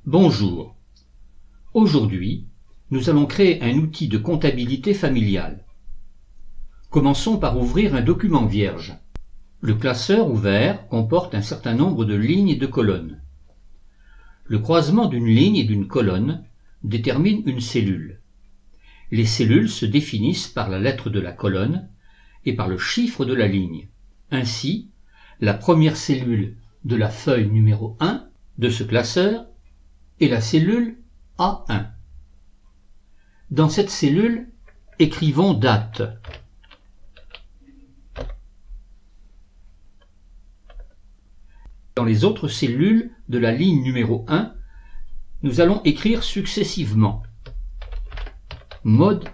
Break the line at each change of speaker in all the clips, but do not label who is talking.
Bonjour. Aujourd'hui, nous allons créer un outil de comptabilité familiale. Commençons par ouvrir un document vierge. Le classeur ouvert comporte un certain nombre de lignes et de colonnes. Le croisement d'une ligne et d'une colonne détermine une cellule. Les cellules se définissent par la lettre de la colonne et par le chiffre de la ligne. Ainsi, la première cellule de la feuille numéro 1 de ce classeur est la cellule A1. Dans cette cellule, écrivons date. Dans les autres cellules de la ligne numéro 1, nous allons écrire successivement mode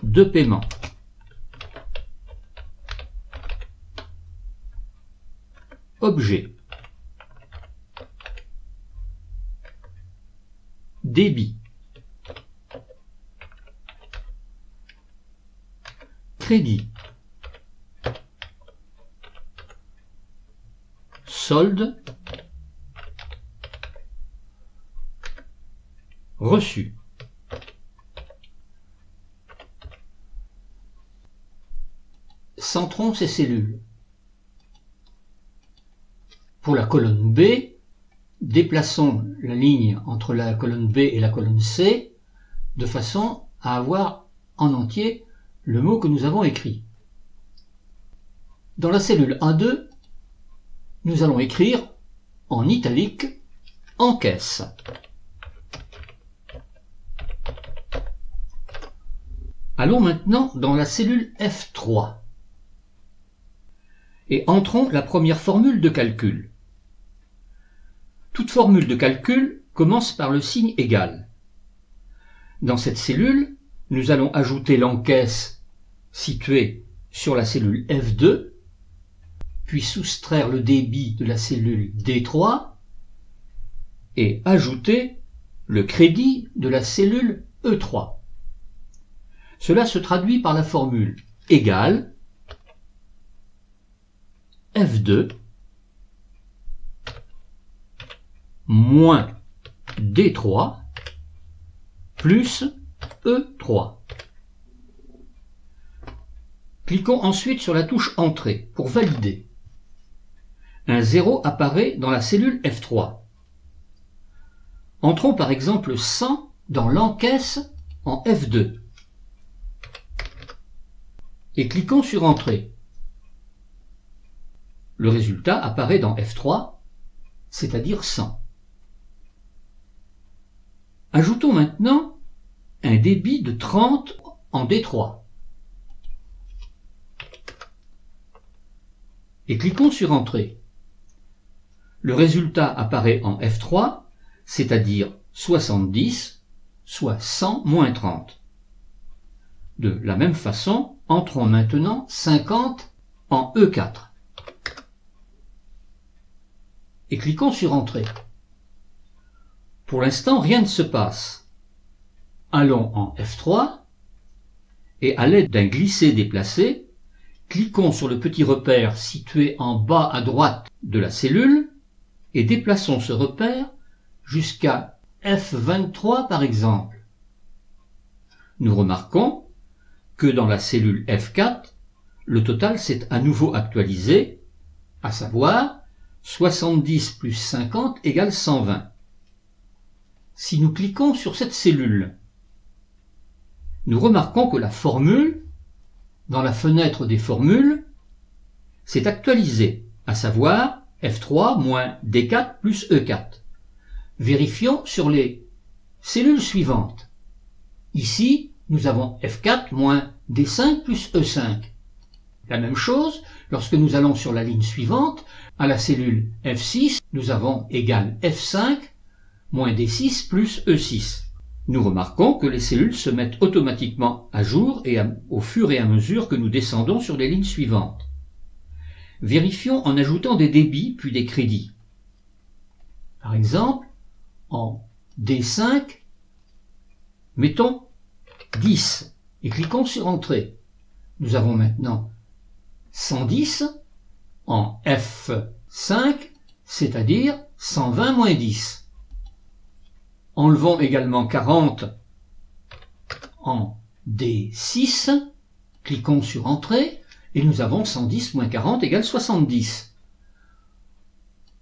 de paiement, objet, débit, crédit, solde, reçu. Centrons ces cellules. Pour la colonne B, déplaçons la ligne entre la colonne B et la colonne C de façon à avoir en entier le mot que nous avons écrit. Dans la cellule A2, nous allons écrire en italique « encaisse ». Allons maintenant dans la cellule F3 et entrons la première formule de calcul. Toute formule de calcul commence par le signe égal. Dans cette cellule, nous allons ajouter l'encaisse située sur la cellule F2, puis soustraire le débit de la cellule D3 et ajouter le crédit de la cellule E3. Cela se traduit par la formule égale F2 moins D3 plus E3. Cliquons ensuite sur la touche Entrée pour valider. Un 0 apparaît dans la cellule F3. Entrons par exemple 100 dans l'encaisse en F2. Et cliquons sur Entrée. Le résultat apparaît dans F3, c'est-à-dire 100. Ajoutons maintenant un débit de 30 en D3. Et cliquons sur Entrée. Le résultat apparaît en F3, c'est-à-dire 70, soit 100 moins 30. De la même façon, entrons maintenant 50 en E4. Et cliquons sur Entrée. Pour l'instant, rien ne se passe. Allons en F3 et à l'aide d'un glisser-déplacer, cliquons sur le petit repère situé en bas à droite de la cellule et déplaçons ce repère jusqu'à F23 par exemple. Nous remarquons que dans la cellule F4, le total s'est à nouveau actualisé, à savoir 70 plus 50 égale 120. Si nous cliquons sur cette cellule, nous remarquons que la formule, dans la fenêtre des formules, s'est actualisée, à savoir F3 moins D4 plus E4. Vérifions sur les cellules suivantes. Ici, nous avons F4 moins D5 plus E5. La même chose, lorsque nous allons sur la ligne suivante, à la cellule F6, nous avons égal F5 moins D6 plus E6. Nous remarquons que les cellules se mettent automatiquement à jour au fur et à mesure que nous descendons sur les lignes suivantes. Vérifions en ajoutant des débits puis des crédits. Par exemple, en D5, mettons 10 et cliquons sur Entrée. Nous avons maintenant 110 en F5, c'est-à-dire 120 moins 10. Enlevons également 40 en D6. Cliquons sur Entrée et nous avons 110 moins 40 égale 70.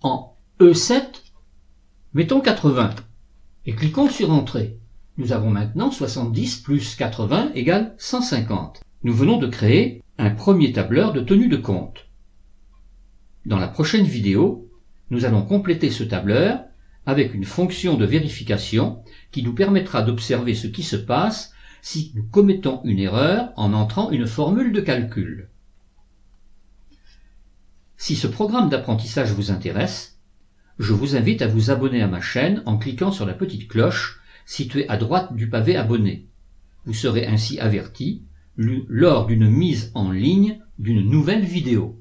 En E7, mettons 80 et cliquons sur Entrée. Nous avons maintenant 70 plus 80 égale 150. Nous venons de créer un premier tableur de tenue de compte. Dans la prochaine vidéo, nous allons compléter ce tableur avec une fonction de vérification qui nous permettra d'observer ce qui se passe si nous commettons une erreur en entrant une formule de calcul. Si ce programme d'apprentissage vous intéresse, je vous invite à vous abonner à ma chaîne en cliquant sur la petite cloche située à droite du pavé abonné. Vous serez ainsi averti lors d'une mise en ligne d'une nouvelle vidéo.